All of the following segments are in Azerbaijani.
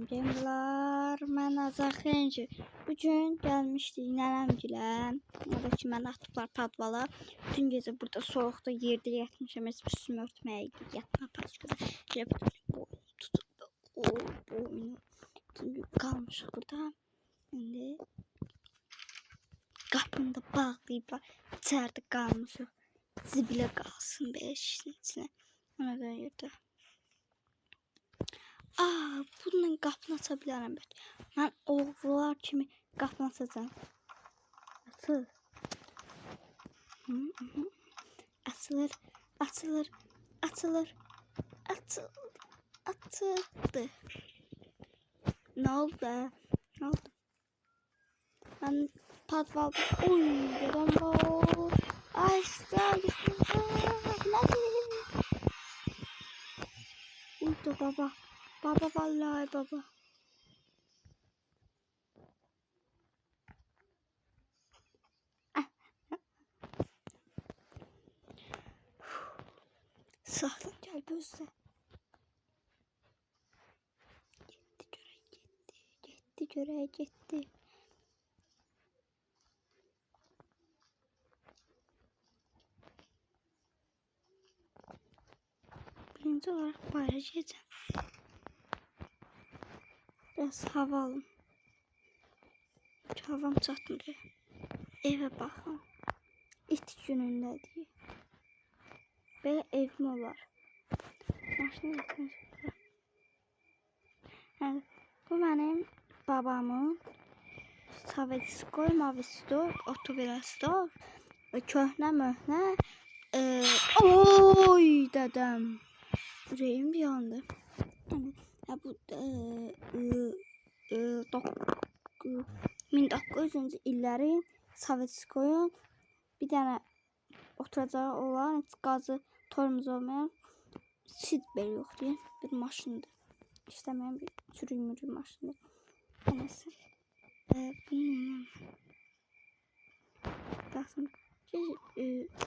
Salam gamers, mən Azər Xenci. Bugün gəlmişdik nənəmgilə. Oradakı mən atıblar padvala. Bütün gecə burada soğukda yerdə yatmışam. Heç üstümü örtməyə yatma paçkada. Boynu tutuldu. Boynu. Bütün gün qalmışıq burada. İndi qapını da bağlayıblar. İçəridə qalmışıq. Zibilə qalsın belə şişin içinə. Ona görə yerdə. Bununla qapını aça bilərəm. Mən oğrular kimi qapını açacağım. Açılır. Açılır. Açılır. Açılır. Açıldı. Ne oldu? Ne oldu? Ben padvalda. Oy, dedim bu. Uydu baba. Baba vallahi baba. Sağlam gel gözle. Gitti göre gitti. Birinci olarak bayrağı yiyeceğim. Biraz hava alın. Havam çatmıyor. Eve bakın. İt günündədir. Belə evim olar. Maşını gətirmişəm. Yəni, bu mənim babamın Sovetskoy Mavistor Otovirastor köhnə möhnə oy dədəm. Ürəyim bir yandı. Bu 1900-cü illərin Sovetskoyun bir dənə oturacağı olan qazı tormuz olmayan sidber yoxdur. Bir maşındır. İşləməyən bir çürük maşındır. Neyse. Bununla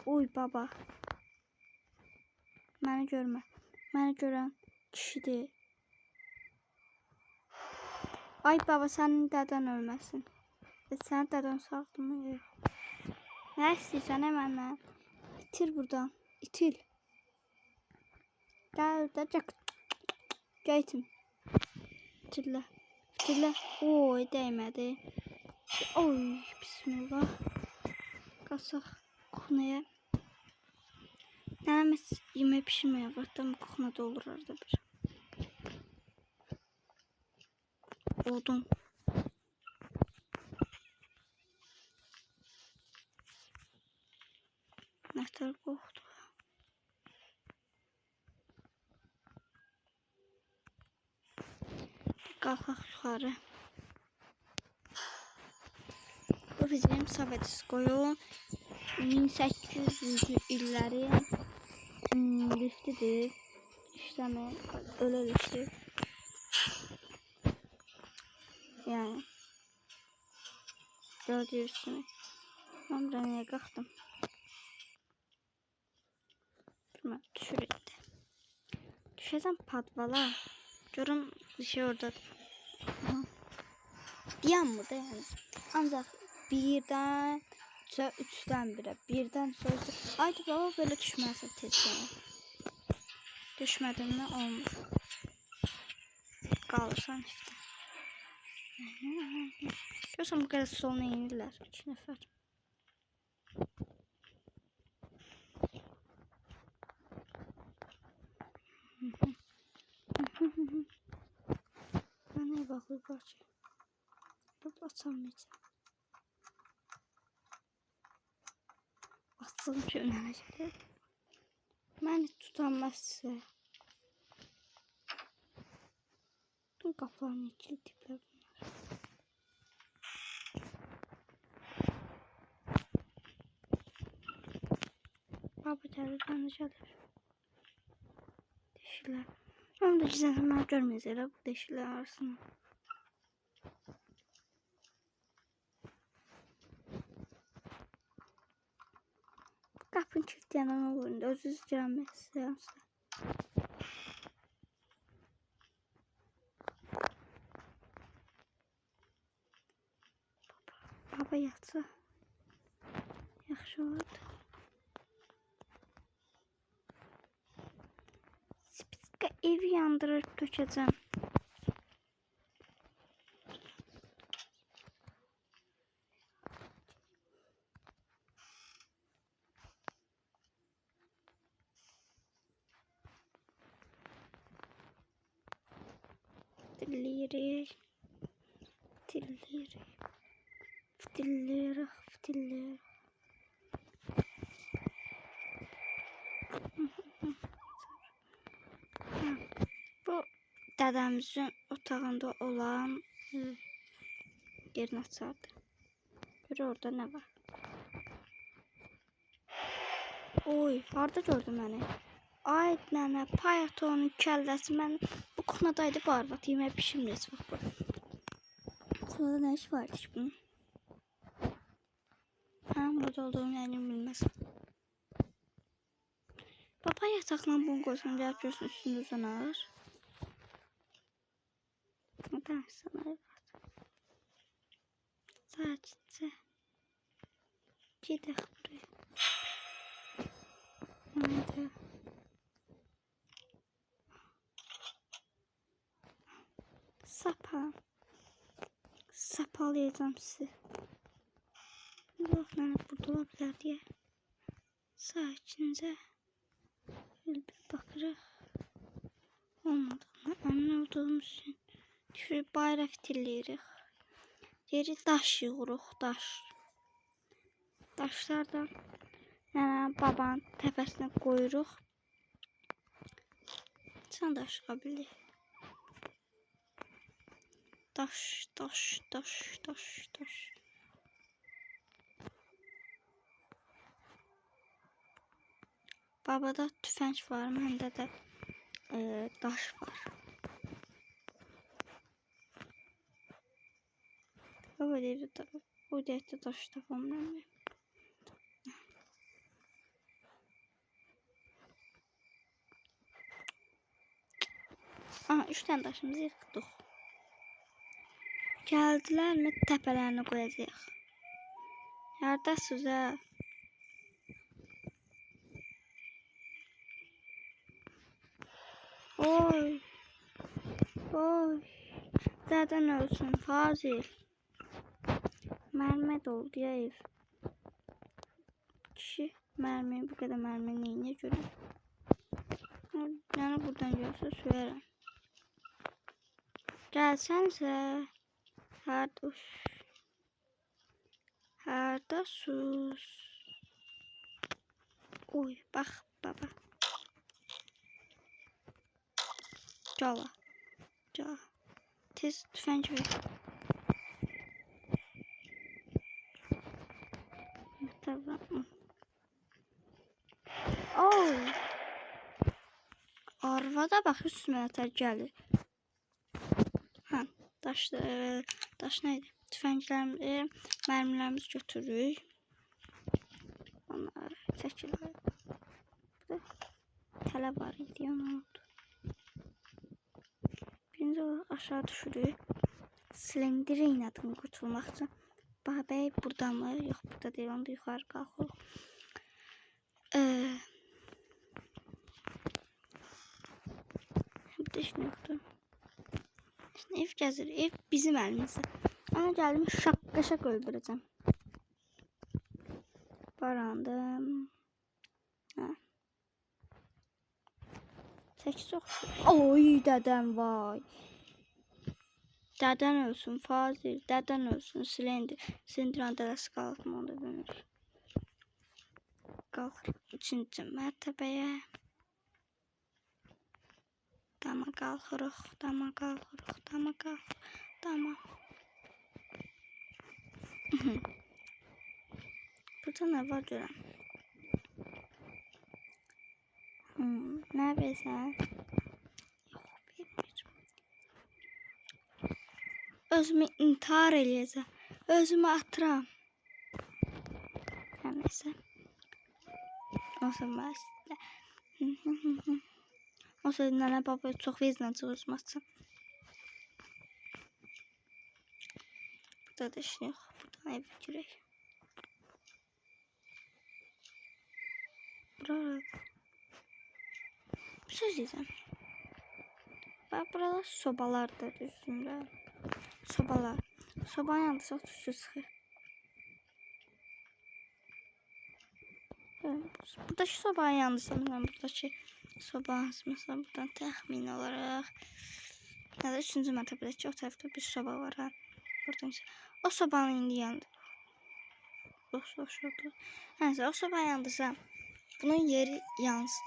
oy baba. Məni görmə. Məni görən kişidir. Ay baba, sənin dədən ölməsin. Sənin dədən sağdır mı? Yox. Nə istəyirsən məndən? İtil buradan. İtil. Gəl də Geytim. İtillə. İtillə. Oy, dəymədi. Oy, bismillah. Qaçaq kuxnaya. Nənəm heç yemək pişirməyə vaxtdan kuxnada olur arada bir. Odun. Nətər qoxdu. Qalxaq yuxarı. Bu bizim Sovetskoyun 1800-cü illərin liftidir. İşləmə, öyle lifti. Yani gördüğünüz ben buraya niye kalktım? Bilmem, düşürüldü. Düşeceğim padvala. Görüm bir şey orada. Yan mı da yani? Ancak birden sonra üçten bire. Birden sonra haydi baba böyle düşmezse tezgahına. Düşmedim mi olmuş. Kalırsan işte. Görürsən bu qədər soluna inirlər 2 nəfər. Mən nəyə baxıyıqlar ki? Burada açamayacaq. Açılım ki önənəcəkdir. Məni tutanmazsa. Bütün qapılarını kilitiblər bunlar. Baba gəlir, bana gəlir. Deşilər. Onu da gizlənsə mən görməyəcəklər bu deşilər arasını. Qapını kilitləyəndən olur. Özünüz girəmək istəyirəmsə. Baba yatsa. Yaxşı olardı. Spiska evi yandırıb tökəcəm. Fitilleyirik. Fitilleyirik. Fitilleyirik. Fitilleyirik. Bu dədəmizin otağında olan yerini açardı. Gör orada nə var? Oy, harda gördün məni? Ay nənə, payatonun kəlləsi mən bu kuxnadaydı bu arvad yemək pişirməyəcək bax bu. Kuxnada nə iş vardı ki bunun? Burada olduğum yəni bilməz. Baba yataqla bunu qoysun, gəlib görsün üstündə uzanar. Nədən sana var? Sakitcə. Gedək buraya. Haydi. Sapa. Sapalayacağım sizi. Yox, nənə burada ola bilər deyə. Sakincə. Bir baxırıq. Olmadığına əmin olduğumuz üçün. Düşürüb bayra fitilləyirik. Yeri daş yığırıq, daş. Daşlar da nənə babanın təpəsinə qoyuruq. Sən daş qabilir. Daş, daş, daş, daş, daş. Babada tüfəng var, məndə də daş var. Bu evdə daş tapam mən. Aha, 3 tane daşımızı yıxdıq. Gəldilər mi təpələrini qoyacağıq. Yerdəsiz hə? Oy. Oy. Zaten ölsün Fazil. Mərmə doldu ya ev. Kişi mərməyi bu kadar mərmə neyine görə? Yəni buradan görsə söyərəm. Gəlsənsə. Hardasız. Oy bax baba. Cala. Cala. Tez tüfəng ver. Tamam. Oy. Arvada bax üstümə ötər gəlir. Hə, daş neydi? Tüfənglərimizi, mərmilərimizi götürürük. Onlar çəkilir. Burada tələ var idi, onu oldu. Birinci olarak aşağı düşürük. Silindir iynədən qurtulmaq üçün. Babay burada mı? Yox, burada deyil, onda yuxarı qalxırıq. Burada heç nə yoxdur. Ev gəzir, ev bizim əlimizdə. Ana gəldim, şaqqa öldürəcəm. Barandım. Hə. 8 çox. Oy, dədəm vay. Dədən ölsün Fazil, dədən ölsün Silindir. Silindirin dədəsi qalxma, onu da bilmir. Qalxır 3-cü mərtəbəyə. Dama qalxırıq, dama qalxırıq, dama qalxırıq, dama. Burada nə var görəm? Nə versən? Özümü intihar eləyəcəm. Özümü atıram. Hər neysə. Olsun mən. Olsun nənə babaya çox vezlə çıxırmasın. Burada da işin yox. Ay girək. Bura. Bir söz diyeceğim. Bak burada sobalardır üstümdə. Sobalar. Sobanın yanında çox tüstü çıxır. Buradaki sobanın yanında mən buradaki sobanın mesela buradan təxmin olaraq ya da 3-cü mərtəbədəki o tərəfdə bir soba var ha. Oradan o sobanın indi yanında. Boş. Neyse o sobanın yanında bunun yeri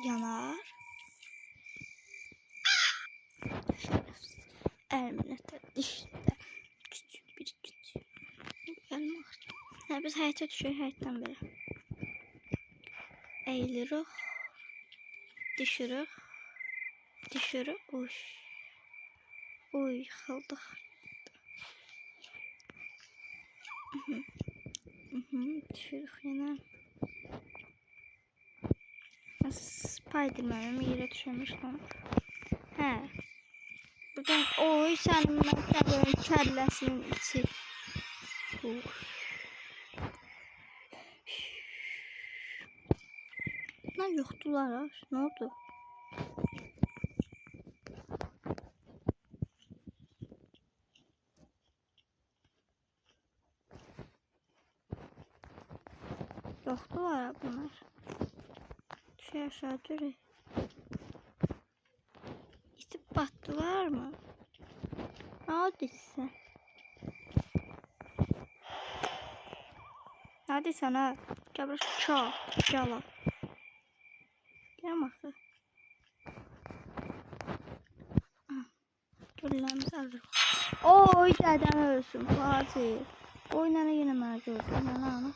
yanar. Elminətə dişdə küçük bir küçük. Elmi axırdı. Hə, biz həyətə düşürük, həyətdən belə. Eğilirik. Düşürük. Uy, yıxıldıq. Düşürük yenə. Spiderman'ın yerə düşürmüşəm. Hə. Buradan oy sənin məktəbin kəlləsinin içi. Bunlar yoxdular ha. Nə oldu? Yoxdular ha bunlar. Düşə aşağı görək. İtib batdılar mı? Hadisə. Hadi sana kabra çok yala. Gel bakı. Göllerimiz hazır. Oy dedem ölsün Fatih. Oynana yine mən gördüm ana.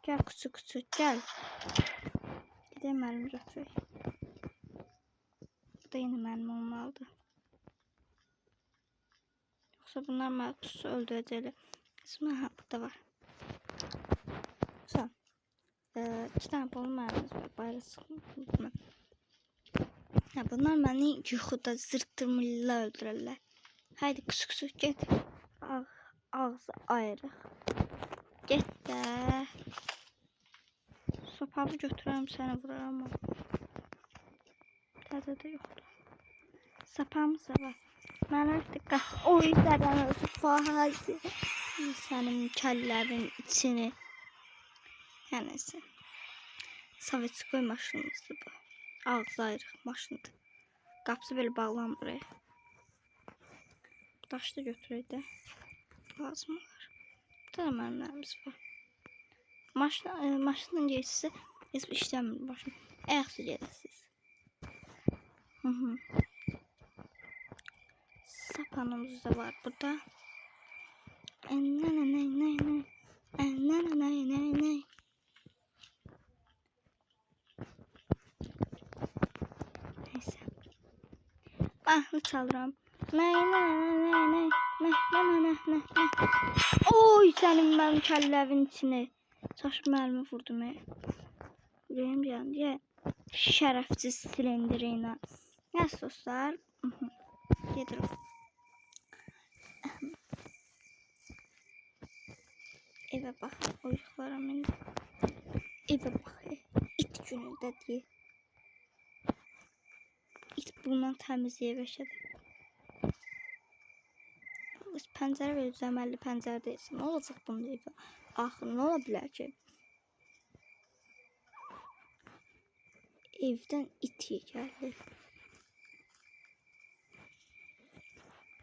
Gel kutu gel. Gidelim mənim götürək. Bu da yine mənim olmalıdır. Yoksa bunlar Markus'u öldürəcəklər. Qismən ha burada var. Güzel. 2 tane balon mermimiz var. Bayrağı sıkılmıyor. Ya bunlar beni yuxuda zırtırmıyla öldürürlər. Haydi kusu get. Ağzı ayırıq. Get də. Sopamı götürürəm səni vuraram. Təzə də yoxdur. Sapamız var. Mənə diqqət. Oy dədəm ölsün Fatih. Sənin kəllərin içini. Hər neyse. Sovetskoy maşınımızdır bu. Ağzı ayrıq maşındır. Qapısı belə bağlanır buraya. Daşı da götürək də. Lazım olur. Burada da mənlərimiz var. Maşının geçisi heç bir işləmir başım. Ayaqsı gedəsiniz. Sapanımız da var burada. Neyse. Mahnı çalıram. Oy sənin mənim kəlləvin içine. Saç mərmi vurdum. Ürəyim yandı. Şərəfsiz silindiriyle. Yes dostlar. Gedirim. Eve bak. Uykularım indi. Eve bak. İt günündə diye. İt bundan təmizliyə beşədir. Biz pəncərə və düzəməlli pəncərə deyilsin. Nə olacaq bunu deyib? Axı nə ola bilər ki? Evdən it gəldi.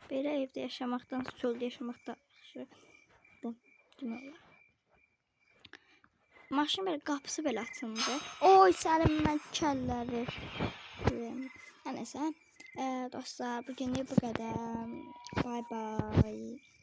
Belə evdə yaşamaqdan, çöldə yaşamaqdan demək olar. Maşın belə qapısı belə açıldı. Oy sənin mən kəlləri. Neyse. Dostlar bugünlük bu kadar. Bye bye.